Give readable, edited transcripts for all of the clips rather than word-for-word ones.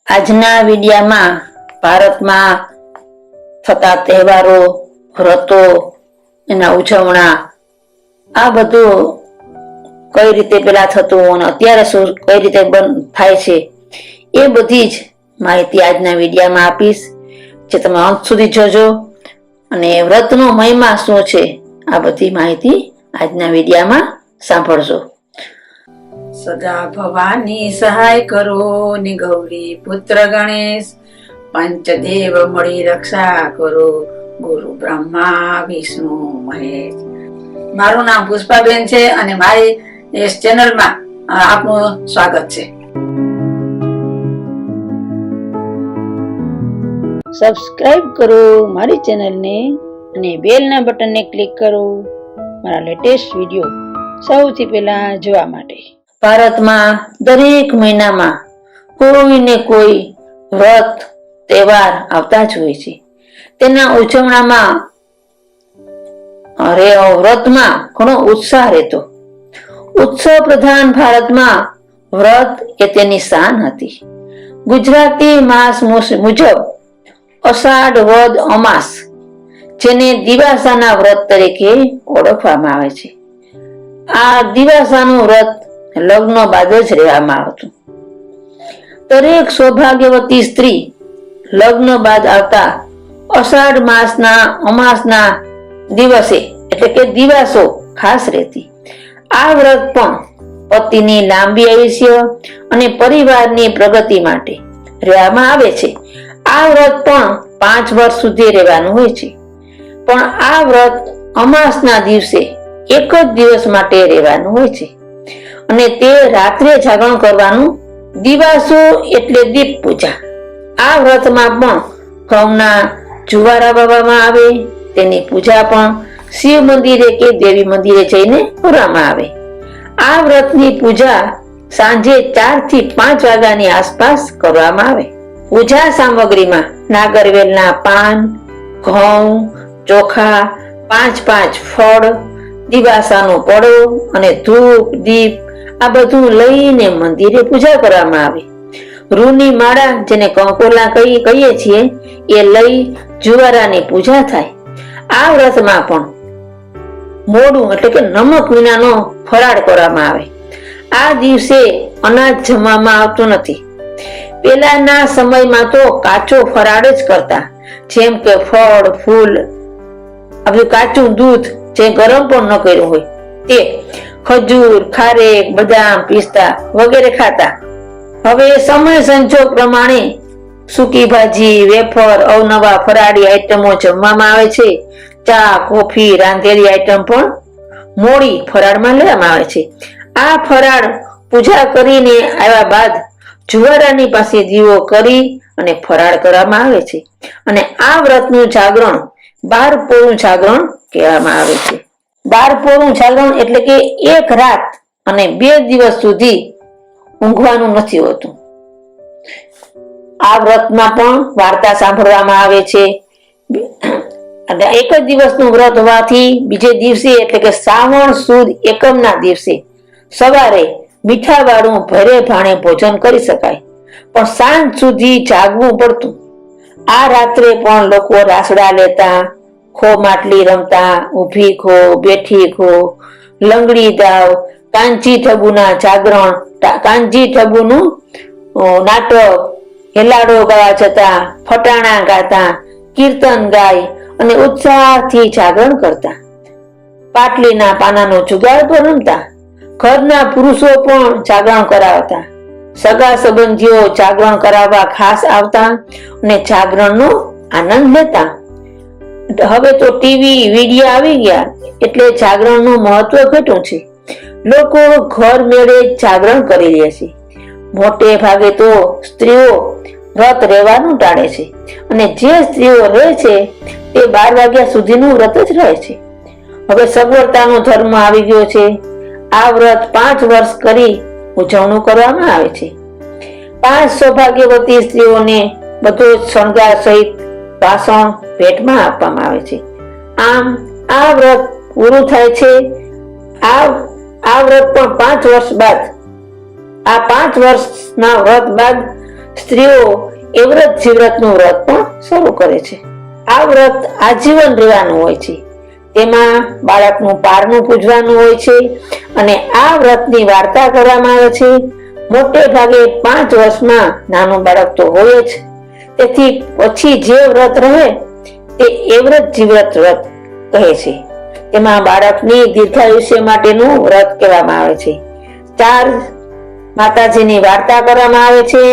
આજના વિડિયામાં ભારતમાં થતા તહેવારો, વ્રતો, એના ઉજવણા, આ બધું કઈ રીતે પેલા થતું અને અત્યારે શું કઈ રીતે થાય છે, એ બધી જ માહિતી આજના વિડિયામાં આપીશ, જે તમે અંત સુધી જોજો. અને વ્રતનો મહિમા શું છે, આ બધી માહિતી આજના વિડિયામાં સાંભળજો. સદા ભવાની સહાય કરો ને ગૌરી પુત્ર ગણેશ, પંચદેવ મળી રક્ષા કરો, ગુરુ બ્રહ્મા વિષ્ણુ મહેશ. મારું નામ પુષ્પાબેન છે અને મારી એ ચેનલમાં આપનું સ્વાગત છે. સબસ્ક્રાઇબ કરો મારી ચેનલને અને બેલના બટનને ક્લિક કરો મારા લેટેસ્ટ વિડિયો સૌથી પહેલા જોવા માટે. ભારતમાં દરેક મહિનામાં કોઈ ને કોઈ વ્રત તહેવાર આવતા જ હોય છે. તેના ઉજવણામાં વ્રતમાં ઘણો ઉત્સાહ રહેતો. ઉત્સવ પ્રધાન ભારતમાં વ્રત એ તેની શાન હતી. ગુજરાતી માસ મુજબ અષાઢ વદ અમાસ, જેને દિવાસાના વ્રત તરીકે ઓળખવામાં આવે છે. આ દિવાસાનું વ્રત લગ્ન બાદ જ રહેવામાં આવતું. દરેક સૌભાગ્યવતી સ્ત્રી લગ્ન બાદ આવતા અષાઢ માસના અમાસના દિવસે એટલે કે દિવાસો ખાસ રહેતી. આ વ્રત પણ પતિની લાંબી આયુષ્ય અને પરિવારની પ્રગતિ માટે રહેવામાં આવે છે. આ વ્રત પણ 5 વર્ષ સુધી રહેવાનું હોય છે. પણ આ વ્રત અમાસના દિવસે એક જ દિવસ માટે રહેવાનું હોય છે અને તે રાત્રે જાગરણ કરવાનું. દિવાસો એટલે દીપ પૂજા. આ વ્રતમાં પણ ઘઉંના જુવારા વાવવામાં આવે. તેની પૂજા પણ શિવ મંદિરે કે દેવી મંદિરે જઈને કરવામાં આવે. આ વ્રતની પૂજા સાંજે 4 થી 5 વાગ્યાની આસપાસ કરવામાં આવે. પૂજા સામગ્રીમાં નાગરવેલના પાન, ઘઉં, ચોખા, 5 ફળ, દિવાસાનો પડો અને ધૂપ દીપ આ બધું લઈને મંદિરે પૂજા કરવામાં આવે. રૂની માળા, જેને કંકોલા કહીએ છીએ, એ લઈ જુવારાની પૂજા થાય. આ વ્રતમાં પણ મોડું એટલે કે નમક વિનાનો ફરાળ કરવામાં આવે. આ દિવસે અનાજ જમવામાં આવતું નથી. પેલાના સમયમાં તો કાચો ફરાળ જ કરતા, જેમ કે ફળ, ફૂલ, આ બધું કાચું દૂધ જે ગરમ પણ ન કર્યું હોય તે, ખજૂર, ખારેક, બદામ, પિસ્તા વગેરે ખાતા. હવે સમય સંજોગ પ્રમાણે સૂકી ભાજી, વેફર, અવનવા ફરાળી આઈટમો જમવામાં આવે છે. ચા, કોફી, રાંધેલી આઈટમ પણ મોડી ફરાળમાં લેવામાં આવે છે. આ ફરાળ પૂજા કરીને આવ્યા બાદ જુવારાની પાસે દીવો કરી અને ફરાળ કરવામાં આવે છે. અને આ વ્રતનું જાગરણ 12 પોળું જાગરણ કહેવામાં આવે છે. 12 પોળું જાગરણ એટલે કે 1 રાત અને 2 દિવસ સુધી ઊંઘવાનું નથી હોતું. આ વ્રતમાં પણ વાર્તા સાંભળવામાં આવે છે. અને એક જ દિવસનું વ્રત હોવાથી બીજે દિવસે એટલે કે શ્રાવણ સુદ એકમના દિવસે સવારે મીઠા વાળું ભરે ભાણે ભોજન કરી શકાય, પણ સાંજ સુધી જાગવું પડતું. આ રાત્રે પણ લોકો રાસડા લેતા, ખો માટલી રમતા, ઊભી ખો, બેઠી ખો, લંગડી દાવ, કાંચી ઠબુના જાગરણ, કાંચી ઠબુનું નાટક, હેલાડો ગાવા જતા, ફટાણા ગાતા, કીર્તન ગાય અને ઉત્સાહથી જાગરણ કરતા. પાટલીના પાનાનો જુગાર પણ રમતા. ઘરના પુરુષો પણ જાગરણ કરાવતા. સગા સંબંધીઓ જાગરણ કરાવવા ખાસ આવતા અને જાગરણનો આનંદ લેતા. હવે તો ટીવી, વિડિયા આવી ગયા એટલે જાગરણનું મહત્વ ઘટ્યું છે. લોકો ઘર મેળે જાગરણ કરી લે છે. મોટે ભાગે તો સ્ત્રીઓ વ્રત રહેવાનું ટાળે છે અને જે સ્ત્રીઓ રહે છે તે 12 વાગ્યા સુધીનું વ્રત જ રહે છે. હવે સગવડતાનો ધર્મ આવી ગયો છે. આ વ્રત 5 વર્ષ કરી ઉજવણું કરવામાં આવે છે. 5 સૌભાગ્યવતી સ્ત્રીઓને બધો શણગાર સહિત વાસણ ભેટમાં આપવામાં આવે છે. આમ આ વ્રત પૂરું થાય છે. આ વ્રત પણ 5 વર્ષ બાદ, આ 5 વર્ષના વ્રત બાદ સ્ત્રીઓ એ વ્રત જીવ્રતનું વ્રત પણ શરૂ કરે છે. આ વ્રત આજીવન રહેવાનું હોય છે. તેમાં બાળકનું પારણું પૂજવાનું હોય છે અને આ વ્રતની વાર્તા કરવામાં આવે છે. મોટે ભાગે 5 વર્ષમાં નાનું બાળક તો હોય જ, તેથી પછી જે વ્રત રહે તે એ વ્રત જીવ્રત વ્રત કહે છે. તેમાં બાળકની દીર્ઘાયુષ્ય માટેનું વ્રત કહેવામાં આવે છે. 4 માતાજીની વાર્તા કરવામાં આવે છે.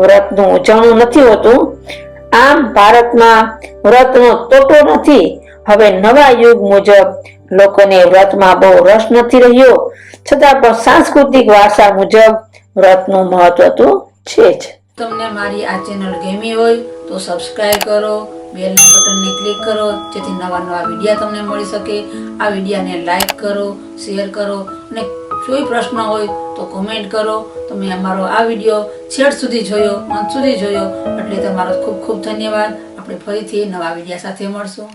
વ્રતનું ઉજવણું નથી હોતું. આમ ભારતમાં વ્રતનો તોટો નથી. હવે નવા યુગ મુજબ લોકોને વ્રતમાં બહુ રસ નથી રહ્યો, છતાં પણ સાંસ્કૃતિક વારસા મુજબ વ્રતનું મહત્વ તો છે જ. તમને મારી આ ચેનલ ગમી હોય તો સબસ્ક્રાઇબ કરો, બેલના બટનને ક્લિક કરો, જેથી નવા વિડીયા તમને મળી શકે. આ વિડીયાને લાઈક કરો, શેર કરો અને કોઈ પ્રશ્ન હોય તો કોમેન્ટ કરો. તમે અમારો આ વિડીયો છેડ સુધી જોયો, અંત સુધી જોયો એટલે તમારો ખૂબ ખૂબ ધન્યવાદ. આપણે ફરીથી નવા વિડીયા સાથે મળશું.